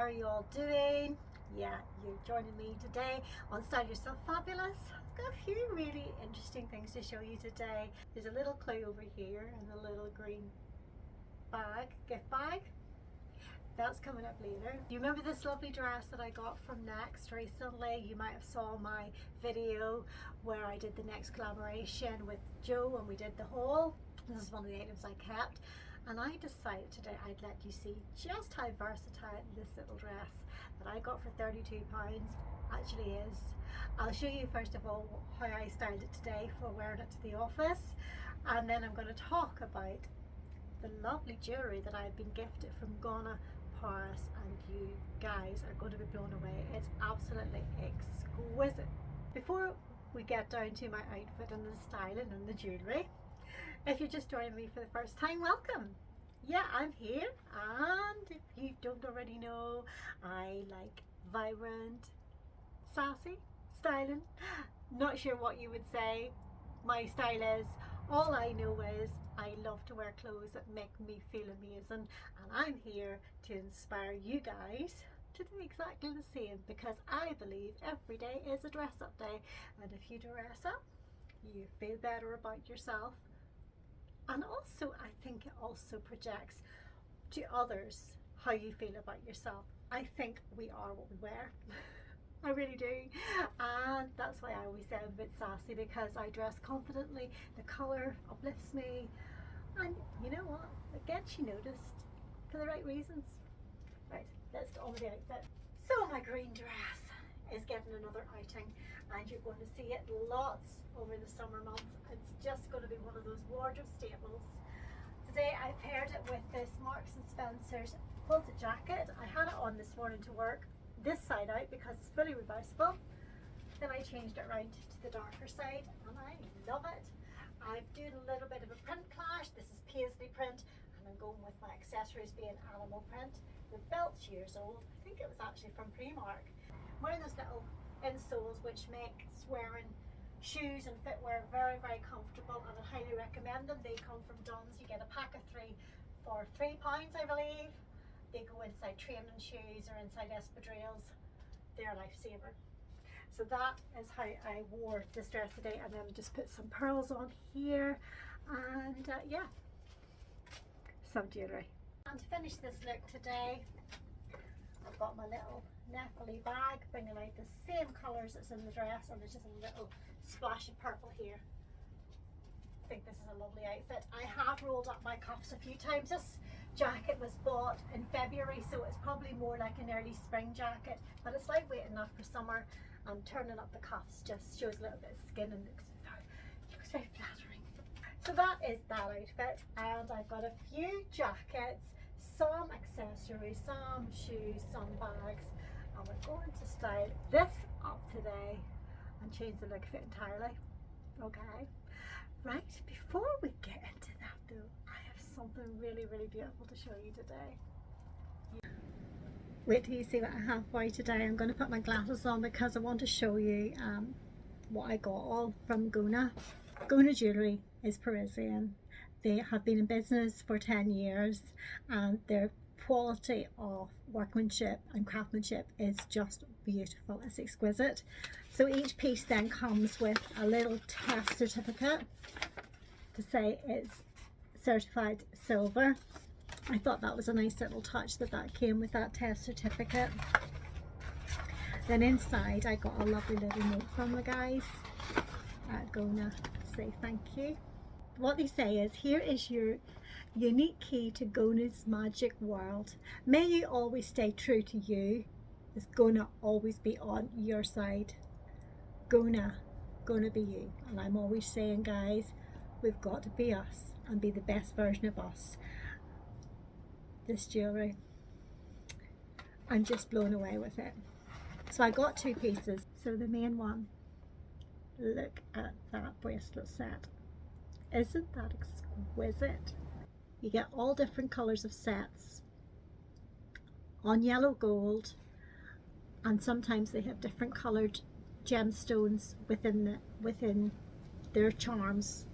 are you all doing? Yeah, you're joining me today on Style Yourself Fabulous. I've got a few really interesting things to show you today. There's a little clue over here and a little green bag, gift bag. That's coming up later. Do you remember this lovely dress that I got from Next recently? You might have saw my video where I did the Next collaboration with Joe and we did the haul. This is one of the items I kept, and I decided today I'd let you see just how versatile this little dress that I got for £32 actually is. I'll show you first of all how I styled it today for wearing it to the office, and then I'm going to talk about the lovely jewellery that I've been gifted from GONA Paris, and you guys are going to be blown away. It's absolutely exquisite. Before we get down to my outfit and the styling and the jewellery, if you're just joining me for the first time, welcome. Yeah, I'm here, and if you don't already know, I like vibrant, sassy styling. Not sure what you would say my style is. All I know is I love to wear clothes that make me feel amazing, and I'm here to inspire you guys to do exactly the same, because I believe every day is a dress up day, and if you dress up, you feel better about yourself. And also, I think it also projects to others how you feel about yourself. I think we are what we wear. I really do. And that's why I always say I'm a bit sassy, because I dress confidently, the colour uplifts me, and you know what? It gets you noticed for the right reasons. Right, let's get on with the outfit. So my green dress is getting another outing, and you're going to see it lots over the summer months. It's just going to be one of those wardrobe staples. Today I paired it with this Marks and Spencer's quilted jacket. I had it on this morning to work this side out because it's fully reversible. Then I changed it around to the darker side, and I love it. I've done a little bit of a print clash. This is paisley print, and I'm going with my accessories being animal print. The belt's years old. I think it was actually from Primark. I'm wearing those little insoles which make wearing shoes and footwear very, very comfortable, and I highly recommend them. They come from Dunnes. You get a pack of 3 for £3, I believe. They go inside training shoes or inside espadrilles. They're a lifesaver. So that is how I wore this dress today, and then just put some pearls on here, and yeah, some jewellery. And to finish this look today, I've got my little Nepali bag, bringing out the same colours as in the dress, and there's just a little splash of purple here. I think this is a lovely outfit. I have rolled up my cuffs a few times. This jacket was bought in February, so it's probably more like an early spring jacket, but it's lightweight enough for summer, and turning up the cuffs just shows a little bit of skin and looks very flattering. So that is that outfit, and I've got a few jackets, some accessories, some shoes, some bags, and we're going to style this up today and change the look of it entirely. Okay, right, before we get into that though, I have something really, really beautiful to show you today. Wait till you see what I have for you today. I'm going to put my glasses on because I want to show you what I got all from GONA. GONA Jewellery is Parisian. They have been in business for 10 years, and their quality of workmanship and craftsmanship is just beautiful. It's exquisite. So each piece then comes with a little test certificate to say it's certified silver. I thought that was a nice little touch that came with that test certificate. Then inside I got a lovely little note from the guys at GONA to say thank you. What they say is, here is your unique key to GONA's magic world. May you always stay true to you. Is GONA always be on your side? GONA, gonna be you. And I'm always saying, guys, we've got to be us and be the best version of us. This jewellery, I'm just blown away with it. So I got 2 pieces. So the main one, look at that bracelet set. Isn't that exquisite? You get all different colours of sets on yellow gold, and sometimes they have different coloured gemstones within their charms.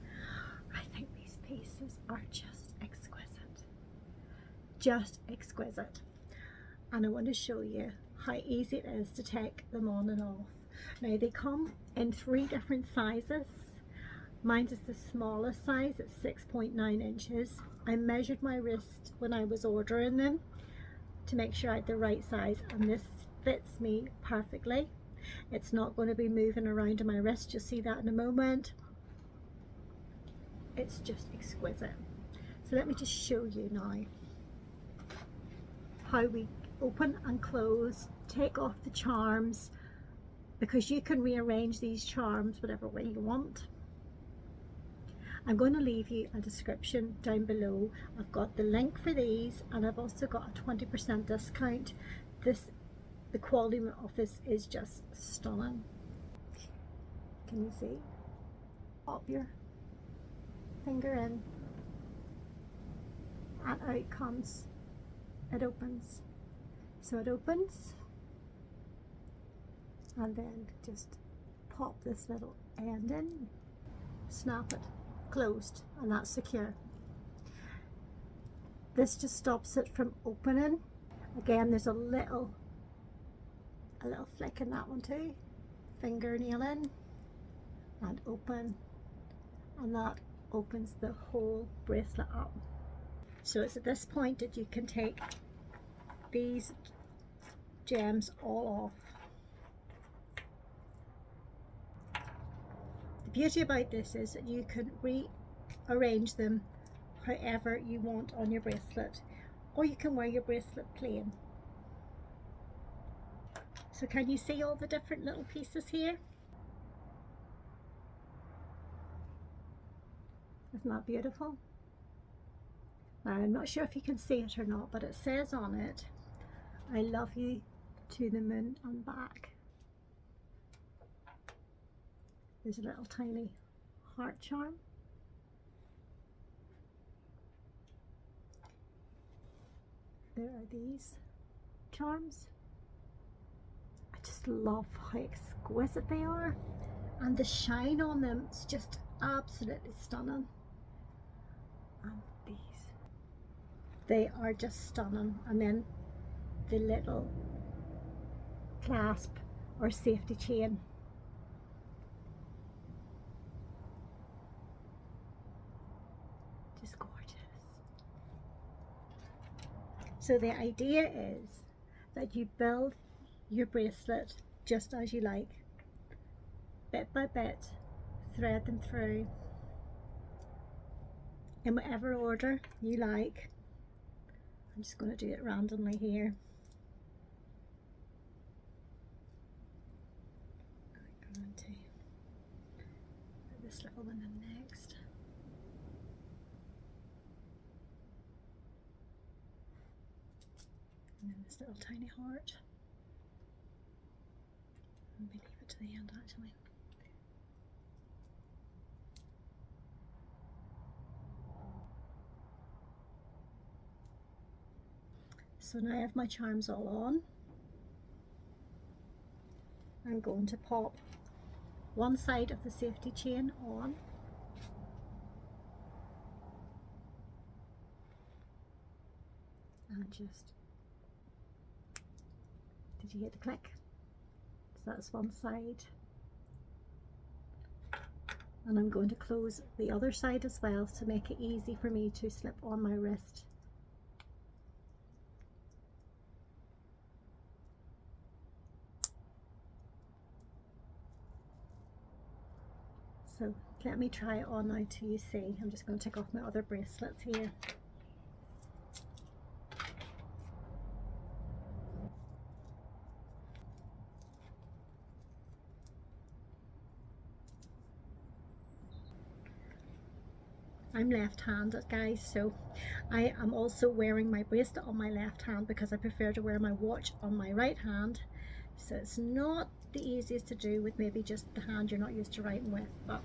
I think these pieces are just exquisite. Just exquisite. and I want to show you how easy it is to take them on and off. Now they come in 3 different sizes. Mine is the smallest size, it's 6.9 inches. I measured my wrist when I was ordering them to make sure I had the right size, and this fits me perfectly. It's not going to be moving around in my wrist, you'll see that in a moment. It's just exquisite. So let me just show you now how we open and close, take off the charms, because you can rearrange these charms whatever way you want. I'm going to leave you a description down below. I've got the link for these, and I've also got a 20% discount. The quality of this is just stunning. Can you see? Pop your finger in and out comes. It opens. So it opens, and then just pop this little end in, snap it, closed, and that's secure. This just stops it from opening. Again, there's a little flick in that one too. Fingernail in and open, and that opens the whole bracelet up. So it's at this point that you can take these gems all off. The beauty about this is that you can rearrange them however you want on your bracelet, or you can wear your bracelet plain. So can you see all the different little pieces here? Isn't that beautiful? Now, I'm not sure if you can see it or not, but it says on it, I love you to the moon and back. There's a little tiny heart charm. There are these charms. I just love how exquisite they are, and the shine on them is just absolutely stunning. And these, they are just stunning. And then the little clasp or safety chain. Just gorgeous. So the idea is that you build your bracelet just as you like, bit by bit, thread them through in whatever order you like. I'm just going to do it randomly here. I'm going to put this little one in next. And then this little tiny heart. Maybe leave it to the end actually. So now I have my charms all on. I'm going to pop one side of the safety chain on. And just, did you hear the click? So that's one side. And I'm going to close the other side as well to make it easy for me to slip on my wrist. So let me try it on now till you see. I'm just going to take off my other bracelets here. I'm left-handed, guys, so I am also wearing my bracelet on my left hand because I prefer to wear my watch on my right hand. So it's not the easiest to do with maybe just the hand you're not used to writing with, but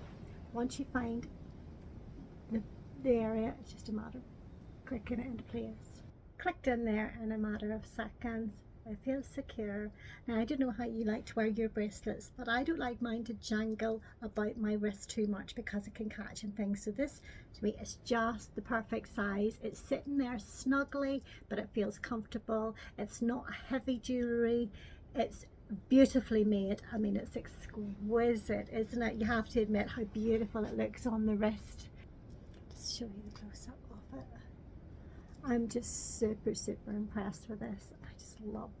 once you find the area, it's just a matter of clicking it into place. Clicked in there in a matter of seconds. It feels secure. Now I don't know how you like to wear your bracelets, but I don't like mine to jangle about my wrist too much because it can catch and things. So this to me is just the perfect size. It's sitting there snugly, but it feels comfortable. It's not heavy jewellery. It's beautifully made. I mean, it's exquisite, isn't it? You have to admit how beautiful it looks on the wrist. Just show you the close-up of it. I'm just super impressed with this. I just love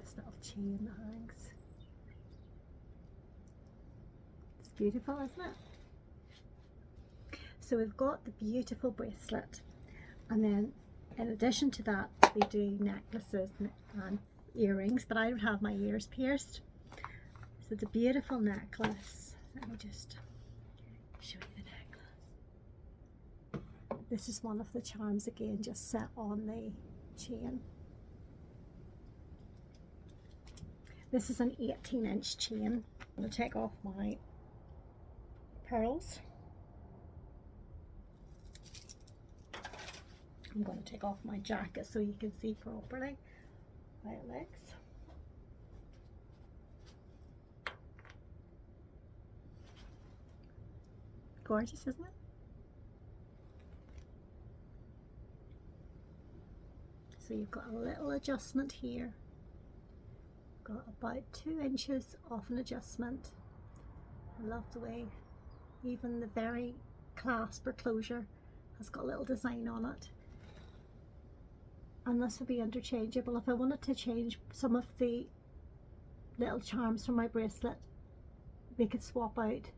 this little chain that hangs. It's beautiful, isn't it? So we've got the beautiful bracelet, and then in addition to that we do necklaces and earrings, but I don't have my ears pierced. So it's a beautiful necklace. Let me just show you the necklace. This is one of the charms again, just set on the chain. This is an 18-inch chain. I'm going to take off my pearls. I'm going to take off my jacket so you can see properly how it looks. Gorgeous, isn't it? So you've got a little adjustment here. Got about 2 inches of an adjustment. I love the way even the very clasp or closure has got a little design on it. And this will be interchangeable. If I wanted to change some of the little charms from my bracelet, we could swap out.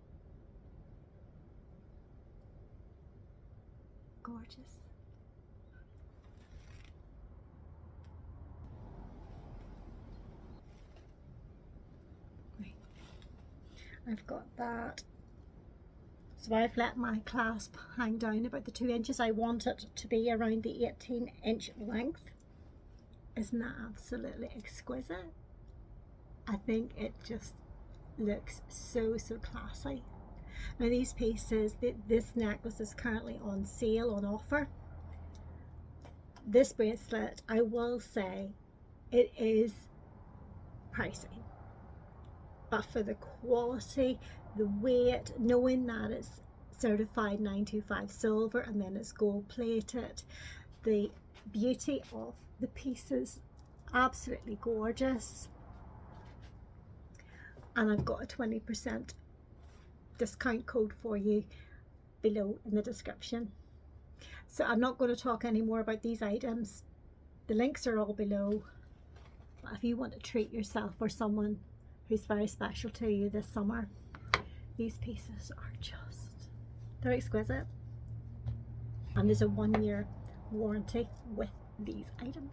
Gorgeous. Right. I've got that. So I've let my clasp hang down about the 2 inches. I want it to be around the 18-inch length. Isn't that absolutely exquisite? I think it just looks so classy. Now these pieces, this necklace is currently on sale, on offer. This bracelet, I will say, it is pricey. But for the quality, the weight, knowing that it's certified 925 silver and then it's gold plated, the beauty of the pieces, absolutely gorgeous. And I've got a 20% discount code for you below in the description. So I'm not going to talk any more about these items. The links are all below. But if you want to treat yourself or someone who's very special to you this summer, these pieces are just, they're exquisite. And there's a 1-year warranty with these items.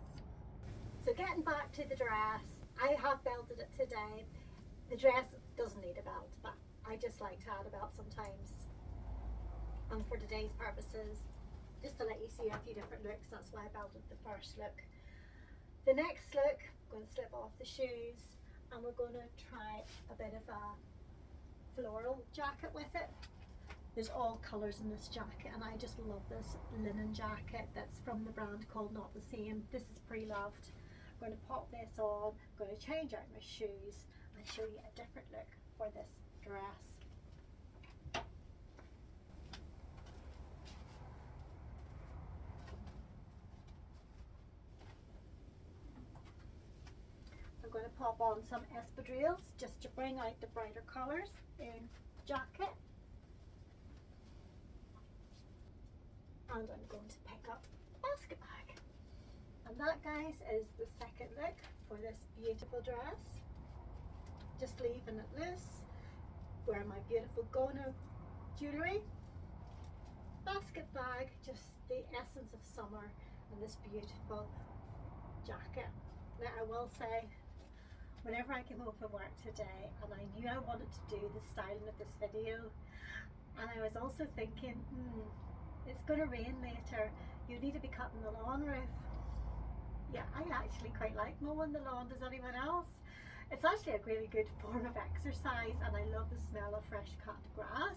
So getting back to the dress, I have belted it today. The dress doesn't need a belt, but I just like to add a belt sometimes. And for today's purposes, just to let you see a few different looks, that's why I belted the first look. The next look, I'm going to slip off the shoes and we're going to try a bit of a floral jacket with it. There's all colours in this jacket and I just love this linen jacket that's from the brand called Not the Same. This is pre-loved. I'm going to pop this on, I'm going to change out my shoes and show you a different look for this dress. I'm going to pop on some espadrilles just to bring out the brighter colours in jacket. And I'm going to pick up a basket bag. And that, guys, is the second look for this beautiful dress. Just leaving it loose. Wearing my beautiful GONA jewellery. Basket bag, just the essence of summer, and this beautiful jacket. Now I will say, whenever I came home from work today and I knew I wanted to do the styling of this video, and I was also thinking, it's going to rain later, you need to be cutting the lawn, Ruth. Yeah, I actually quite like mowing the lawn. Does anyone else? It's actually a really good form of exercise and I love the smell of fresh cut grass.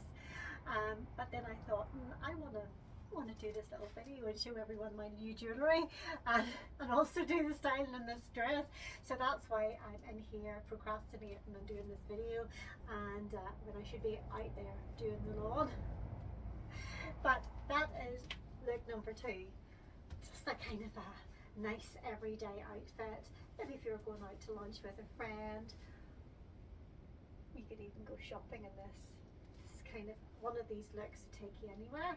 But then I thought, I want to I want to do this little video and show everyone my new jewellery and also do the styling in this dress. So that's why I'm in here procrastinating and doing this video, and when I should be out there doing the lawn. But that is look number 2. Just a kind of a nice everyday outfit. Maybe if you're going out to lunch with a friend, you could even go shopping in this. This is kind of one of these looks to take you anywhere.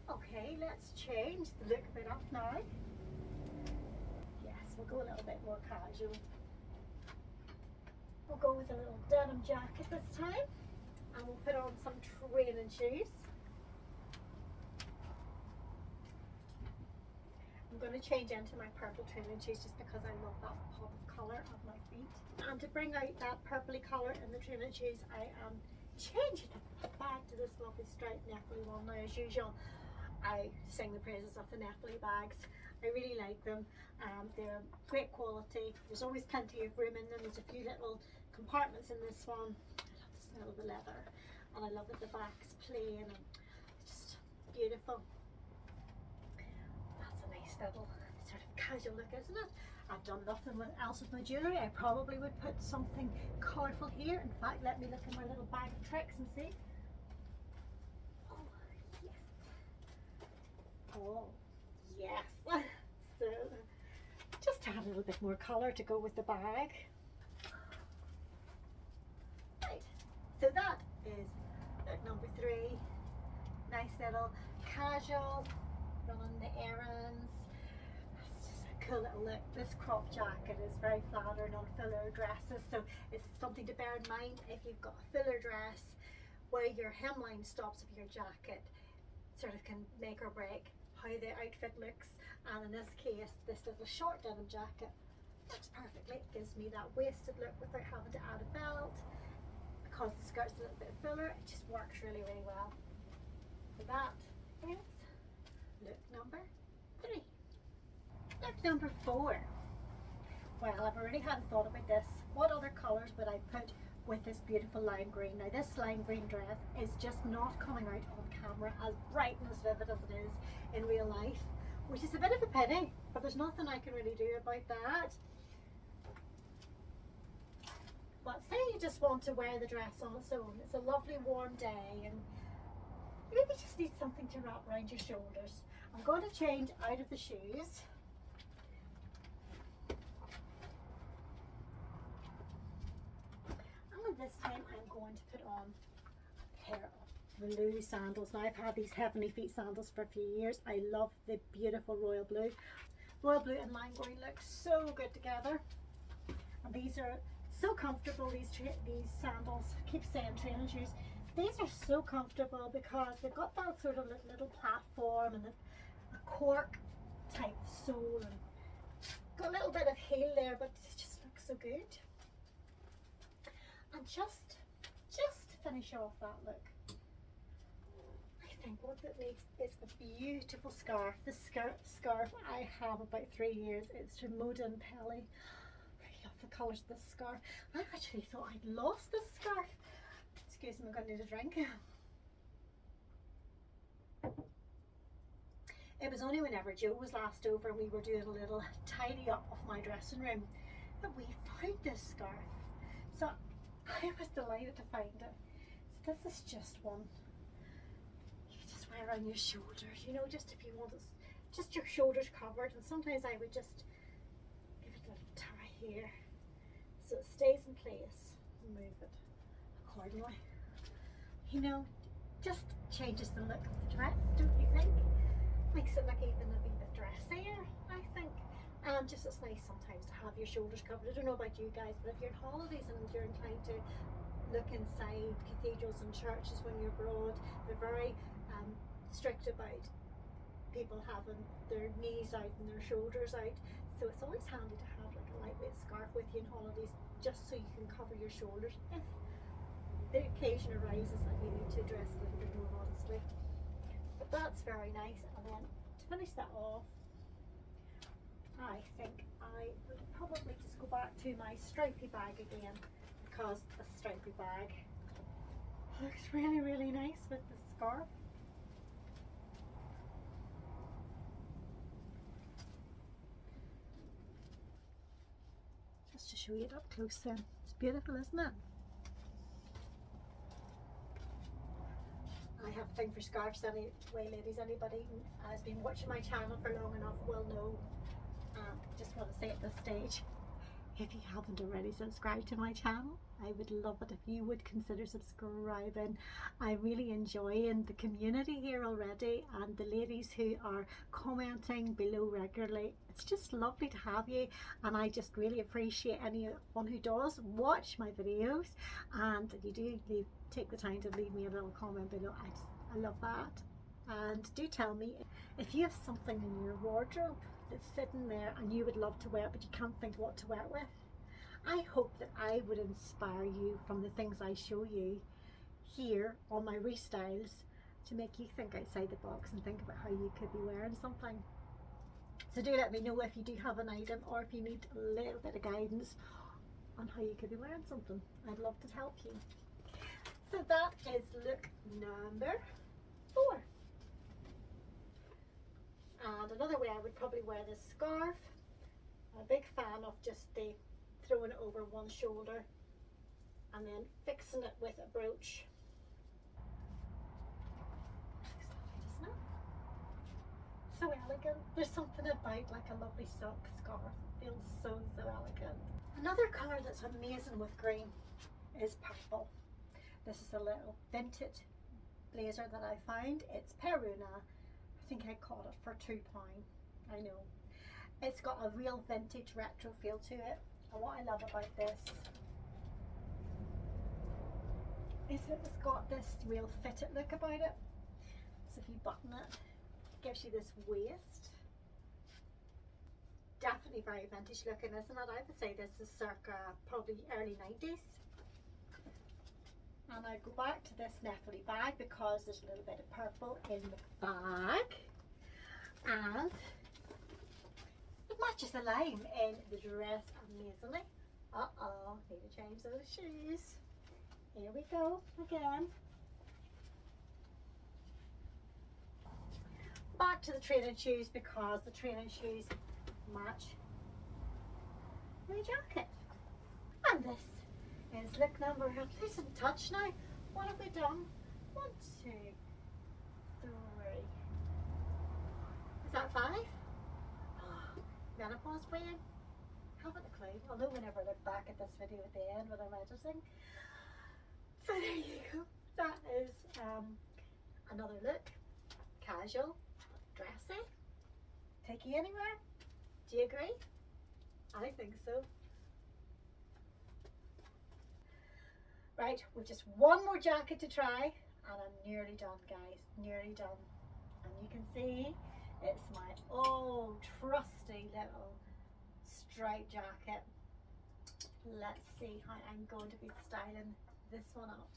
Okay, let's change the look a bit up now. Yes, we'll go a little bit more casual. We'll go with a little denim jacket this time, and we'll put on some training shoes. I'm going to change into my purple training shoes just because I love that pop of colour on my feet. And to bring out that purpley colour in the training shoes, I am changing it back to this lovely striped Neffly one. Now, as usual, I sing the praises of the Neffly bags. I really like them. They're great quality. There's always plenty of room in them. There's a few little compartments in this one. I love the smell of the leather, and I love that the back's plain and just beautiful. That's a nice little sort of casual look, isn't it? I've done nothing else with my jewellery. I probably would put something colourful here. In fact, let me look in my little bag of tricks and see. Oh yes. So just to have a little bit more colour to go with the bag. Right, so that is look number 3. Nice little casual, running the errands. It's just a cool little look. This crop jacket is very flattering on fuller dresses, so it's something to bear in mind if you've got a fuller dress where your hemline stops of your jacket sort of can make or break how the outfit looks. And in this case, this little short denim jacket looks perfectly. It gives me that waisted look without having to add a belt. Because the skirt's a little bit fuller, it just works really, really well. So that is look number 3. Look number 4. Well, I've already had a thought about this. What other colours would I put with this beautiful lime green? Now, this lime green dress is just not coming out on camera as bright and as vivid as it is in real life, which is a bit of a pity, but there's nothing I can really do about that. But say you just want to wear the dress on its own. It's a lovely warm day and you maybe just need something to wrap around your shoulders. I'm going to change out of the shoes. And this time I'm going to put on a pair of blue sandals. Now, I've had these Heavenly Feet sandals for a few years. I love the beautiful royal blue. Royal blue and lime green look so good together. And these are so comfortable, these sandals. I keep saying training shoes. These are so comfortable because they've got that sort of little platform and a cork type sole, and got a little bit of heel there, but it just looks so good. And just to finish off that look, I think what it needs is a beautiful scarf. This scarf I have about 3 years. It's from Modern Pelly. I love the colours of this scarf. I actually thought I'd lost this scarf. Excuse me, I'm going to need a drink. It was only whenever Joe was last over and we were doing a little tidy up of my dressing room that we found this scarf. So I was delighted to find it. So this is just one you can just wear on your shoulders, you know, just if you want it, just your shoulders covered. And sometimes I would just give it a little tie here so it stays in place and move it accordingly. You know, just changes the look of the dress, don't you think? Makes it look even a wee bit dressier, I think. And just it's nice sometimes to have your shoulders covered. I don't know about you guys, but if you're on holidays and you're inclined to look inside cathedrals and churches when you're abroad, they're very strict about people having their knees out and their shoulders out. So it's always handy to have like a lightweight scarf with you in holidays, just so you can cover your shoulders if the occasion arises that you need to dress a little bit more modestly. But that's very nice. And then to finish that off, I think I would probably just go back to my stripy bag again, because the stripy bag looks really, really nice with the scarf. Just to show you it up close then. It's beautiful, isn't it? I have a thing for scarves anyway, ladies. Anybody who has been watching my channel for long enough will know. Just want to say at this stage, if you haven't already subscribed to my channel, I would love it if you would consider subscribing. I really enjoy the community here already, and the ladies who are commenting below regularly. It's just lovely to have you, and I just really appreciate anyone who does watch my videos, and you do take the time to leave me a little comment below. I love that. And do tell me if you have something in your wardrobe that's sitting there and you would love to wear it but you can't think what to wear it with. I hope that I would inspire you from the things I show you here on my restyles to make you think outside the box and think about how you could be wearing something. So do let me know if you do have an item, or if you need a little bit of guidance on how you could be wearing something. I'd love to help you. So that is look number 4. And another way I would probably wear this scarf. I'm a big fan of just the throwing it over one shoulder and then fixing it with a brooch. Looks lovely, doesn't it? So elegant. There's something about like a lovely silk scarf. It feels so elegant. Another colour that's amazing with green is purple. This is a little vintage blazer that I found. It's Peruna. I think I caught it for £2. I know. It's got a real vintage retro feel to it. And what I love about this is that it's got this real fitted look about it. So if you button it, it gives you this waist. Definitely very vintage looking, isn't it? I would say this is circa probably early 90s. And I go back to this Nepali bag because there's a little bit of purple in the bag, and it matches the lime in the dress amazingly. Need to change those shoes. Here we go again. Back to the training shoes because the training shoes match my jacket. And this is look number, I'm losing touch now. What have we done? 1, 2, 3. Is that 5? Oh, menopause brain? Haven't a clue. I'll know whenever I look back at this video at the end when I'm editing. So there you go. That is another look. Casual, dressy. Take you anywhere? Do you agree? I think so. Right, we've just one more jacket to try and I'm nearly done, guys, nearly done. And you can see it's my old trusty little striped jacket. Let's see how I'm going to be styling this one up.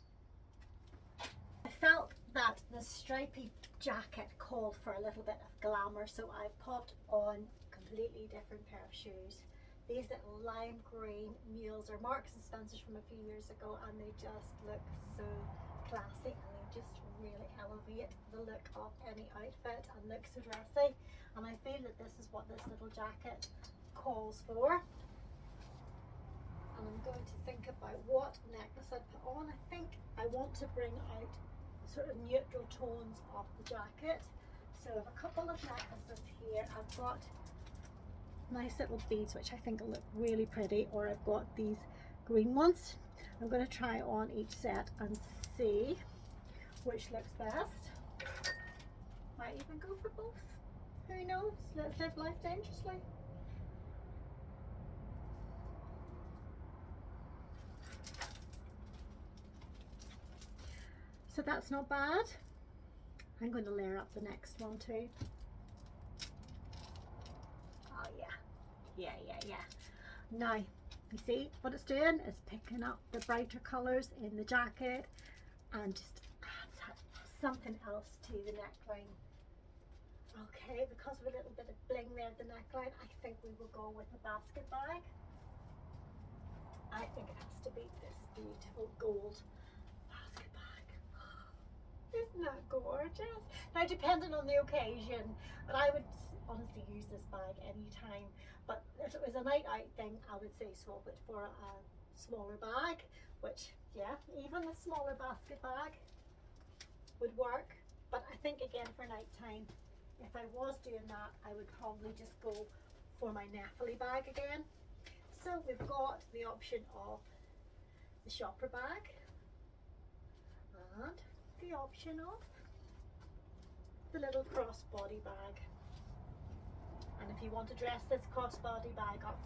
I felt that the stripy jacket called for a little bit of glamour, so I popped on a completely different pair of shoes. These little lime green mules are Marks and Spencer's from a few years ago, and they just look so classy and they just really elevate the look of any outfit and look so dressy. And I feel that this is what this little jacket calls for. And I'm going to think about what necklace I put on. I think I want to bring out sort of neutral tones of the jacket. So I have a couple of necklaces here. I've got nice little beads which I think will look really pretty, or I've got these green ones. I'm going to try on each set and see which looks best. Might even go for both. Who knows? Let's live life dangerously. So that's not bad. I'm going to layer up the next one too. Oh yeah. Yeah. Now, you see what it's doing is picking up the brighter colours in the jacket and just adds something else to the neckline. Okay, because of a little bit of bling there at the neckline, I think we will go with a basket bag. I think it has to be this beautiful gold basket bag. Isn't that gorgeous? Now, depending on the occasion, but I would honestly use this bag anytime. But if it was a night out thing, I would say swap it for a smaller bag, which, yeah, even a smaller basket bag would work. But I think again for night time, if I was doing that, I would probably just go for my Neffily bag again. So we've got the option of the shopper bag and the option of the little crossbody bag. And if you want to dress this crossbody bag up,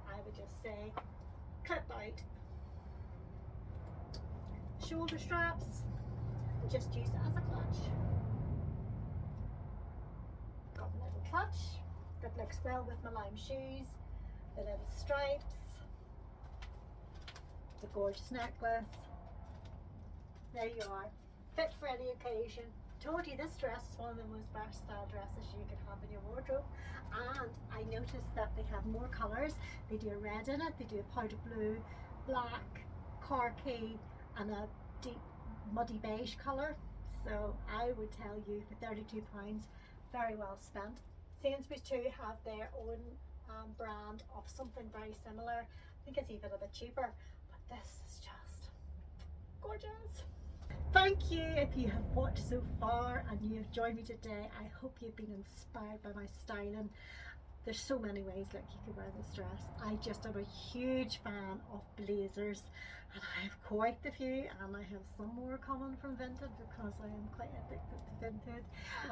I would just say clip out shoulder straps and just use it as a clutch. Got a little clutch that looks well with my lime shoes, the little stripes, the gorgeous necklace. There you are, fit for any occasion. Told you this dress is one of the most versatile dresses you could have in your wardrobe. And I noticed that they have more colours. They do a red in it, they do a powder blue, black, khaki and a deep muddy beige colour. So I would tell you for £32, very well spent. Sainsbury's too have their own brand of something very similar. I think it's even a bit cheaper, but this is just gorgeous. Thank you if you have watched so far and you have joined me today. I hope you've been inspired by my styling. There's so many ways like you could wear this dress. I just am a huge fan of blazers, and I have quite a few, and I have some more coming from Vinted because I am quite addicted to Vinted.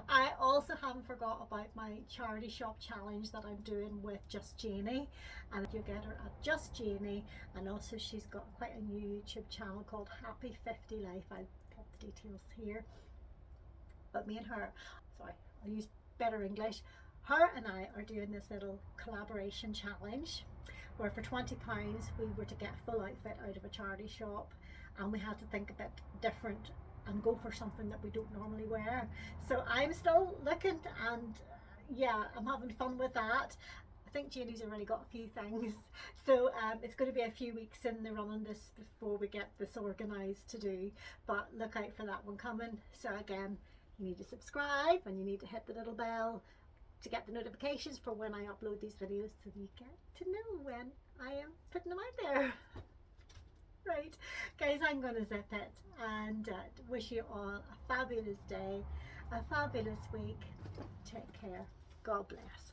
I also haven't forgot about my charity shop challenge that I'm doing with Just Janie, and you'll get her at Just Janie, and also she's got quite a new YouTube channel called Happy 50 Life. I'll put the details here. But me and her, sorry, I'll use better English. Her and I are doing this little collaboration challenge where for £20 we were to get a full outfit out of a charity shop, and we had to think a bit different and go for something that we don't normally wear. So I'm still looking, and yeah, I'm having fun with that. I think Janie's already got a few things, so it's going to be a few weeks in the running this before we get this organised to do, but look out for that one coming. So again, you need to subscribe and you need to hit the little bell to get the notifications for when I upload these videos, so you get to know when I am putting them out there. Right, guys, I'm going to zip it and wish you all a fabulous day, a fabulous week. Take care. God bless.